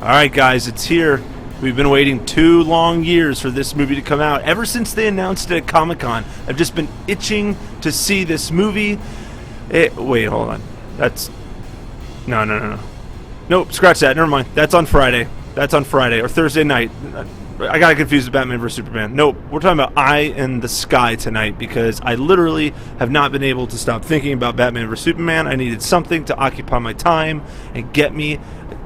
Alright guys, it's here. We've been waiting 2 long years for this movie to come out. Ever since they announced it at Comic-Con, I've just been itching to see this movie. Wait, hold on. That's... No. Nope, scratch that. Never mind. That's on Friday. That's on Friday, or Thursday night. I got confused with Batman vs. Superman. Nope, we're talking about Eye in the Sky tonight because I literally have not been able to stop thinking about Batman vs. Superman. I needed something to occupy my time and get me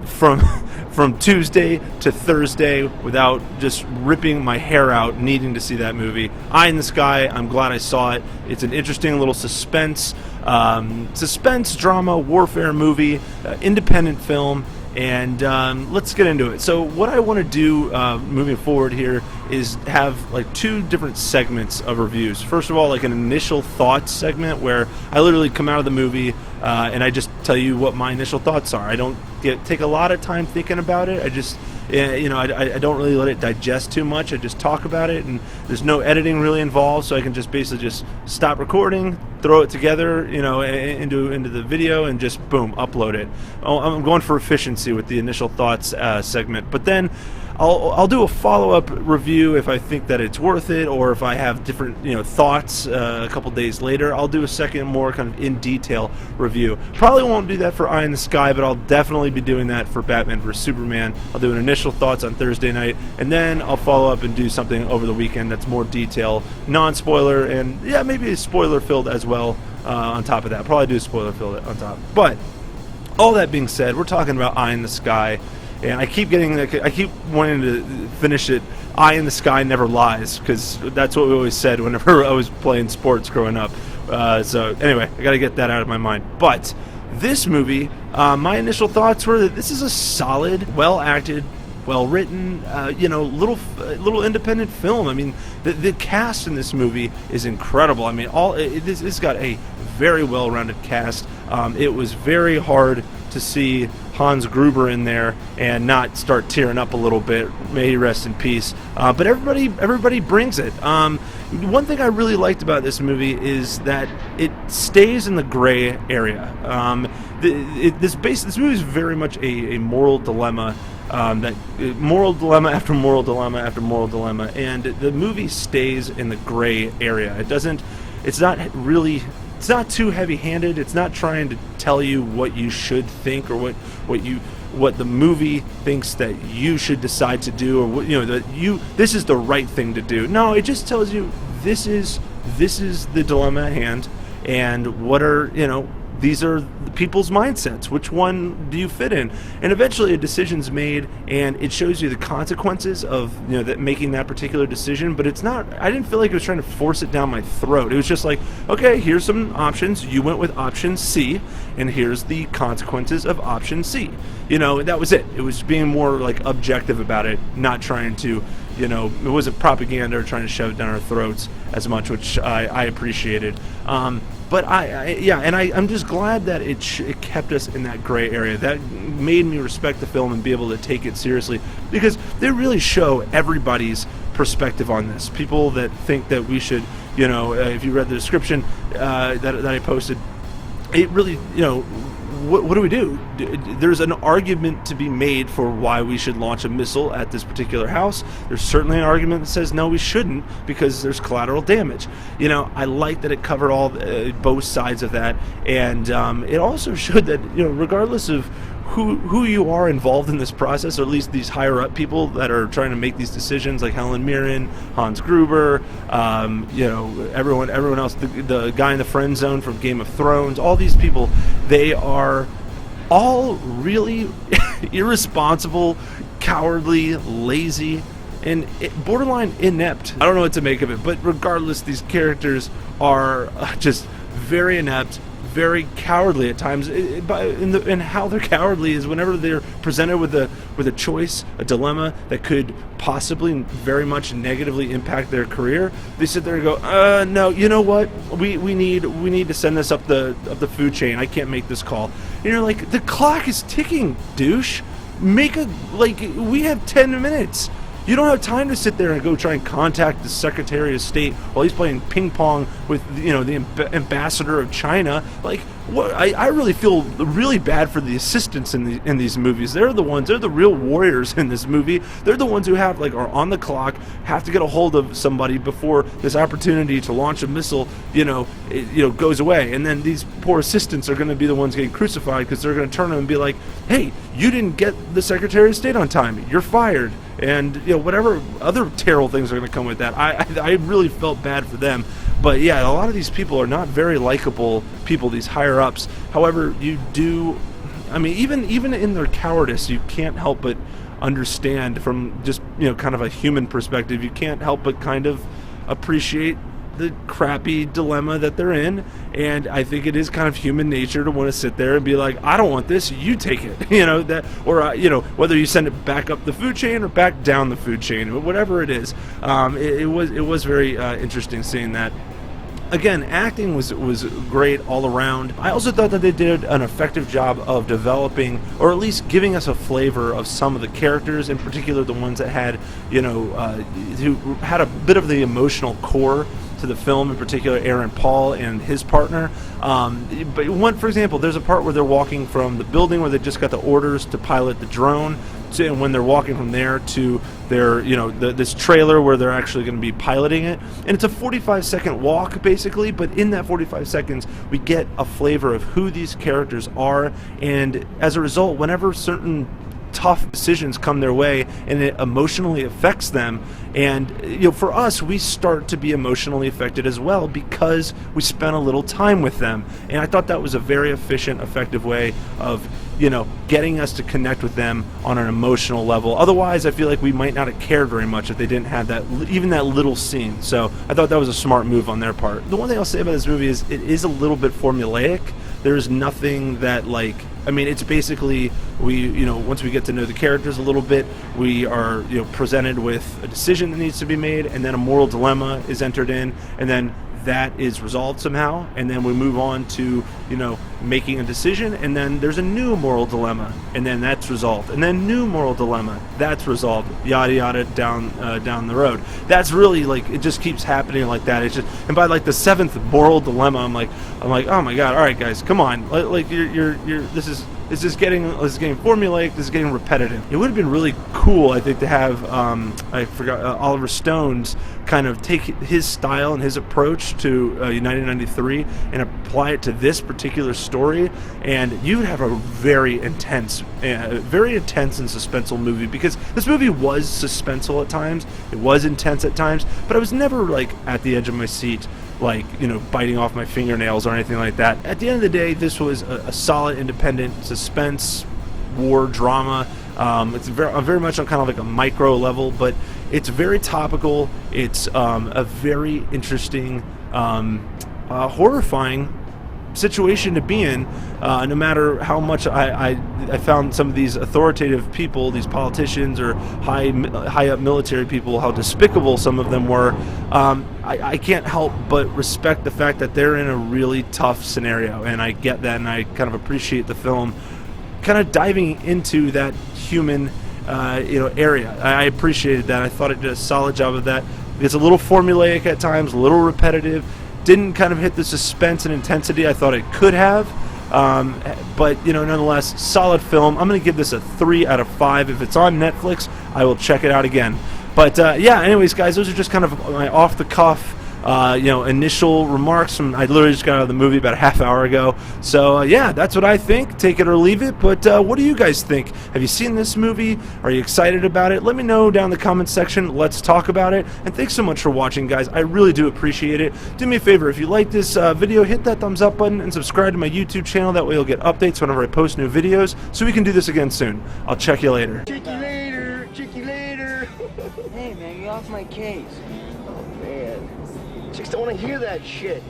from Tuesday to Thursday without just ripping my hair out needing to see that movie. Eye in the Sky, I'm glad I saw it. It's an interesting little suspense drama, warfare movie, independent film. And let's get into it. So what I want to do moving forward here is have like 2 different segments of reviews. First of all, like an initial thoughts segment where I literally come out of the movie and I just tell you what my initial thoughts are. I don't take a lot of time thinking about it. I just I don't really let it digest too much. I just talk about it, and there's no editing really involved, so I can just basically just stop recording, throw it together, into the video, and just boom, upload it. I'm going for efficiency with the initial thoughts segment, but then I'll do a follow-up review if I think that it's worth it, or if I have different thoughts a couple days later. I'll do a second, more kind of in detail review. Probably won't do that for Eye in the Sky, but I'll definitely be doing that for Batman vs. Superman. I'll do an initial thoughts on Thursday night, and then I'll follow up and do something over the weekend that's more detail, non-spoiler, and yeah, maybe spoiler-filled as well on top of that. Probably do spoiler-filled on top. But all that being said, we're talking about Eye in the Sky. And I keep wanting to finish it. Eye in the Sky never lies, because that's what we always said whenever I was playing sports growing up. So anyway, I got to get that out of my mind. But this movie, my initial thoughts were that this is a solid, well-acted, well-written, little independent film. I mean, the cast in this movie is incredible. I mean, this got a very well-rounded cast. It was very hard to see Hans Gruber in there and not start tearing up a little bit. May he rest in peace. But everybody brings it. One thing I really liked about this movie is that it stays in the gray area. This movie is very much a moral dilemma. Moral dilemma after moral dilemma after moral dilemma, and the movie stays in the gray area. It's not too heavy-handed. It's not trying to tell you what you should think, or what the movie thinks that you should decide to do, or this is the right thing to do. No, it just tells you this is the dilemma at hand, and what are these are the people's mindsets. Which one do you fit in? And eventually a decision's made, and it shows you the consequences of making that particular decision. But it's not. I didn't feel like it was trying to force it down my throat. It was just like, okay, here's some options. You went with option C, and here's the consequences of option C. That was it. It was being more like objective about it, not trying to. It wasn't propaganda or trying to shove it down our throats as much, which I appreciated. But I'm just glad that it kept us in that gray area. That made me respect the film and be able to take it seriously, because they really show everybody's perspective on this. People that think that we should, if you read the description that I posted, it really, what do we do? There's an argument to be made for why we should launch a missile at this particular house. There's certainly an argument that says no, we shouldn't, because there's collateral damage. I like that it covered all both sides of that, and it also showed that regardless of who you are involved in this process, or at least these higher up people that are trying to make these decisions, like Helen Mirren, Hans Gruber, everyone else, the guy in the friend zone from Game of Thrones, all these people, they are all really irresponsible, cowardly, lazy, and borderline inept. I don't know what to make of it, but regardless, these characters are just very inept, very cowardly at times, and how they're cowardly is whenever they're presented with a choice, a dilemma that could possibly very much negatively impact their career, they sit there and go, no, you know what, we need to send this up the food chain. I can't make this call. And you're like, the clock is ticking, douche. We have 10 minutes. You don't have time to sit there and go try and contact the Secretary of State while he's playing ping pong with, you know, the ambassador of China. Like, what? I really feel really bad for the assistants in these movies. They're the real warriors in this movie. They're the ones who are on the clock, have to get a hold of somebody before this opportunity to launch a missile, goes away. And then these poor assistants are going to be the ones getting crucified because they're going to turn them and be like, hey, you didn't get the Secretary of State on time. You're fired. And, whatever other terrible things are going to come with that. I really felt bad for them. But yeah, a lot of these people are not very likable people, these higher ups. However, even in their cowardice, you can't help but understand from just, kind of a human perspective, you can't help but kind of appreciate the crappy dilemma that they're in. And I think it is kind of human nature to want to sit there and be like, I don't want this, you take it, whether you send it back up the food chain or back down the food chain, whatever it is. It was very interesting seeing that. Again, acting was great all around. I also thought that they did an effective job of developing, or at least giving us a flavor of some of the characters, in particular the ones that had, who had a bit of the emotional core to the film, in particular Aaron Paul and his partner. For example, there's a part where they're walking from the building where they just got the orders to pilot the drone, and when they're walking from there to their, this trailer where they're actually going to be piloting it. And it's a 45-second walk, basically, but in that 45 seconds, we get a flavor of who these characters are, and as a result, whenever certain tough decisions come their way and it emotionally affects them, and for us, we start to be emotionally affected as well because we spent a little time with them. And I thought that was a very efficient, effective way of getting us to connect with them on an emotional level. Otherwise, I feel like we might not have cared very much if they didn't have that, even that little scene. So I thought that was a smart move on their part. The one thing I'll say about this movie is it is a little bit formulaic. There's nothing that, it's basically, once we get to know the characters a little bit, we are, presented with a decision that needs to be made, and then a moral dilemma is entered in, and then that is resolved somehow, and then we move on to, making a decision, and then there's a new moral dilemma, and then that's resolved, and then new moral dilemma, that's resolved, yada yada, down the road. That's really, it just keeps happening like that. It's just, and by the seventh moral dilemma, I'm like, oh my god, all right guys, come on, this is getting formulaic. This is getting repetitive. It would have been really cool, I think, to have Oliver Stone's kind of take his style and his approach to United 93 and apply it to this particular story, and you would have a very intense and suspenseful movie, because this movie was suspenseful at times. It was intense at times, but I was never at the edge of my seat, biting off my fingernails or anything like that. At the end of the day, this was a solid independent suspense war drama. It's very much on kind of a micro level, but it's very topical. It's a very interesting, horrifying situation to be in, no matter how much I found some of these authoritative people, these politicians or high up military people, how despicable some of them were. I can't help but respect the fact that they're in a really tough scenario, and I get that, and I kind of appreciate the film kind of diving into that human area. I appreciated that. I thought it did a solid job of that. It's a little formulaic at times, a little repetitive. Didn't kind of hit the suspense and intensity I thought it could have, but nonetheless, solid film. I'm going to give this a 3 out of 5. If it's on Netflix, I will check it out again. But anyways, guys, those are just kind of my off the cuff initial remarks. I literally just got out of the movie about a half hour ago. So that's what I think. Take it or leave it. But what do you guys think? Have you seen this movie? Are you excited about it? Let me know down in the comments section. Let's talk about it. And thanks so much for watching, guys. I really do appreciate it. Do me a favor, if you like this video, hit that thumbs up button and subscribe to my YouTube channel. That way you'll get updates whenever I post new videos, so we can do this again soon. I'll check you later. Check you later. Check you later. Hey man, get off my case. Oh man. Chicks don't want to hear that shit.